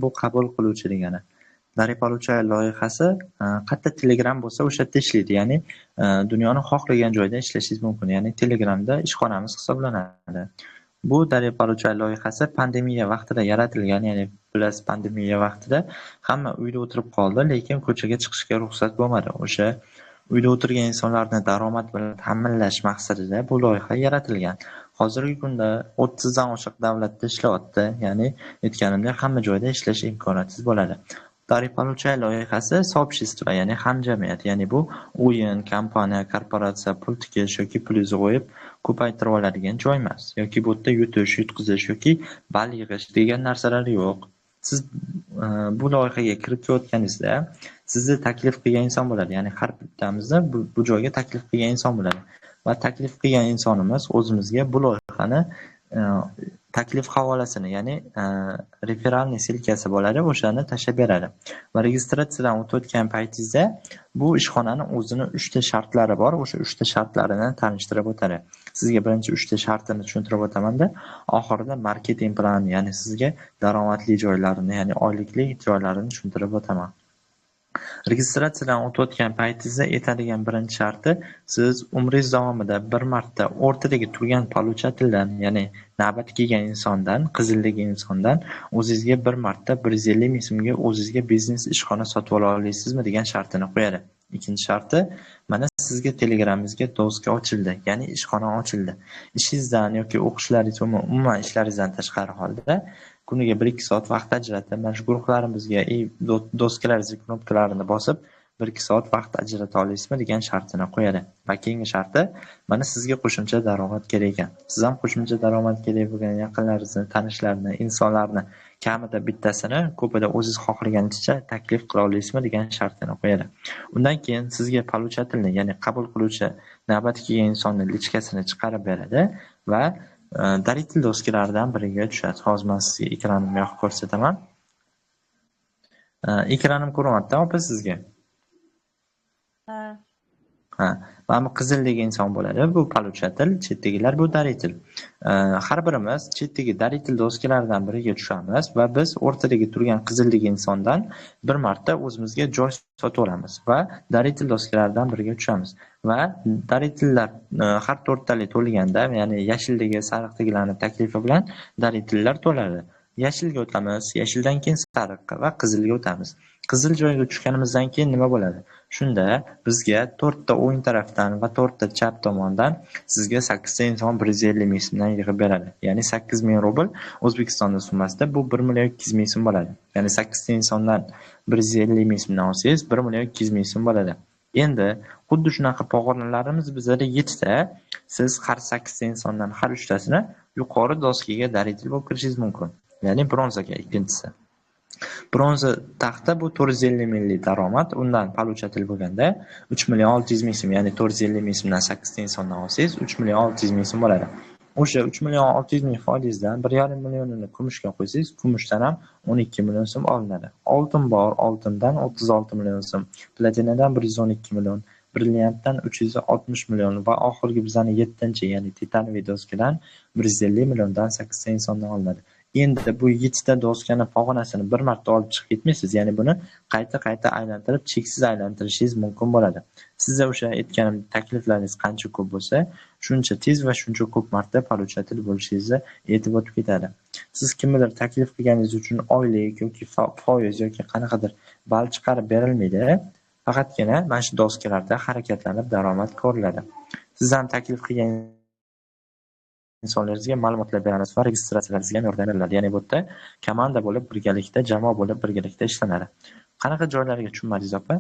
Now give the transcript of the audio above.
bu qabul qiluvchi degani. Daripaluvchi loyihasi qayerda Telegram bo'lsa o'sha yerda ishlaydi. Ya'ni dunyoni xohlagan joyda ishlashingiz mumkin. Ya'ni Telegramda ishxonamiz hisoblanadi. Bu Daripaluvchi loyihasi pandemiya vaqtida yaratilgan. Ya'ni bilasiz, pandemiya vaqtida hamma uyda o'tirib qoldi, lekin ko'chaga chiqishga ruxsat bo'lmadi. O'sha uyda o'tirgan insonlarni daromad bilan ta'minlash maqsadida bu loyiha yaratilgan. Hozirgi kunda 30 dan oshiq davlatda ishlayapti. Ya'ni aytganimdek hamma joyda ishlash imkoniyatingiz bo'ladi. Daripaluvchi loyihasi soobщество, ya'ni hamjamiyat. Ya'ni bu o'yin, kompaniya, korporatsiya pul tikish yoki pul qo'yib ko'paytirib oladigan joy emas. Yoki bu yerda yutish, yutqizish yoki ball yig'ish degan narsalar yo'q. Siz bu loyihaga kirib kelayotganingizda sizni taklif qilgan inson bo'ladi. Ya'ni har bittamizni bu joyga taklif qilgan inson bo'ladi. Va taklif qilgan insonimiz o'zimizga bu loyihani taklif havolasini, ya'ni referalniy silkasi bo'ladi, o'shani tashlab beradi. Va registratsiyadan o'tayotgan paytingizda bu ishxonani o'zini 3 ta shartlari bor. O'sha 3 ta shartlarini tanishtirib o'tadi. Sizga birinchi 3 ta shartini tushuntirib o'tamanda, oxirida marketing plan, ya'ni sizga daromadli joylarini, ya'ni oylikli joylarini tushuntirib o'taman. Registratsiyadan o'tayotgan paytingizda aytadigan birinchi sharti, siz umringiz davomida bir marta o'rtadagi turgan paluchatildan, ya'ni navbat kelgan insondan, qizildagi insondan o'zingizga bir marta 150 ming so'mga o'zingizga biznes ishxona sotib ola olasizmi degan shartini qo'yadi. Ikkinchi sharti, mana sizga Telegramingizga doska ochildi, ya'ni ishxona ochildi. Ishingizdan yoki o'qishlaringiz, umuman ishlaringizdan tashqari holda kuniga 1-2 soat vaqt ajratib, mana shu guruhlarimizga doskalaringiz knopkalarini bosib 1-2 soat vaqt ajrata olasizmi degan shartini qo'yadi. Va keyingi sharti, mana sizga qo'shimcha daromad kerak ekan. Siz ham qo'shimcha daromad kerak bo'lgan yaqinlaringizni, tanishlarni, insonlarni kamida bittasini, ko'pida o'zingiz xohlaganingizcha taklif qila olasizmi degan shartini qo'yadi. Undan keyin sizga paluchatilni, ya'ni qabul qiluvchi navbat kelgan insonning lichkasini chiqarib beradi va Daritil doskalaridan biriga tushadi. Hozir men sizga ekranimni yoqib ko'rsataman. Ekranim ko'ryapti, opa sizga? Ha, mana bu qizildagi inson bo'ladi. Bu paluchatil, chetdagilar bu daritil. Har birimiz chetdagi daritil doskalaridan biriga tushamiz va biz o'rtadagi turgan qizildagi insondan bir marta o'zimizga joy sotib olamiz va daritil doskalaridan biriga tushamiz. Va daritillar har 4 tali to'lganda, ya'ni yashildagi, sariqdagilarning taklifi bilan daritillar to'ladi. Yashilga o'tamiz, yashildan keyin sariqqa va qizilga o'tamiz. Qizil joyga tushganimizdan keyin nima bo'ladi? Shunda bizga 4 ta o'ng tarafdan va 4 ta chap tomondan sizga 8 ta inson 150 ming so'mdan yig'ib beradi. Ya'ni 8 ming rubl O'zbekistonda summасida bu 1 million 200 ming so'm bo'ladi. Ya'ni 8 ta insondan 150 ming so'mdan olsangiz 1 million 200 ming so'm bo'ladi. Endi xuddi shunaqa pog'onalarimiz bizda 7 ta. Siz har 8 ta insondan har 3 tasini yuqori doskaga daritil bo'lib kirishingiz mumkin. Ya'ni bronzaga ikkinchisi. Bronza taxta bu 450 minglik daromad, undan paluchatil bo'lganda 3 million 600 ming so'm, ya'ni 450 ming so'mdan 8 ta insondan olsangiz 3 million 600 ming so'm bo'ladi. O'sha 3 million 600 ming foizdan 1,5 millionini kumushga qo'ysangiz, kumushdan ham 12 million so'm olinadi. Oltin bor, oltindan 36 million so'm, platinadan 112 million, brilliantdan 360 million va oxirgi bizning 7-chi, ya'ni titanoviy doskadan 150 milliondan 8 ta insondan olinadi. Endi bu 7 ta doskani pog'onasini bir marta olib chiqib ketmaysiz. Ya'ni buni qayta aylantirib, cheksiz aylantirishingiz mumkin bo'ladi. Sizga o'sha aytganim takliflaringiz qancha ko'p bo'lsa, shuncha tez va shuncha ko'p marta paluchatil bo'lishingizni aytib o'tib ketadi. Siz kimnidir taklif qilganingiz uchun oylik yoki foiz yoki qanaqadir ball chiqarib berilmaydi. Faqatgina mana shu doskalarda harakatlanib daromad ko'riladi. Siz ham taklif qilgan insonlaringizga ma'lumotlar beramiz va registratsiyalaringizga yordam beriladi. Ya'ni bu yerda komanda bo'lib birgalikda, jamoa bo'lib birgalikda ishlanadi. Qanaqa joylarga tushunmadingiz, opa?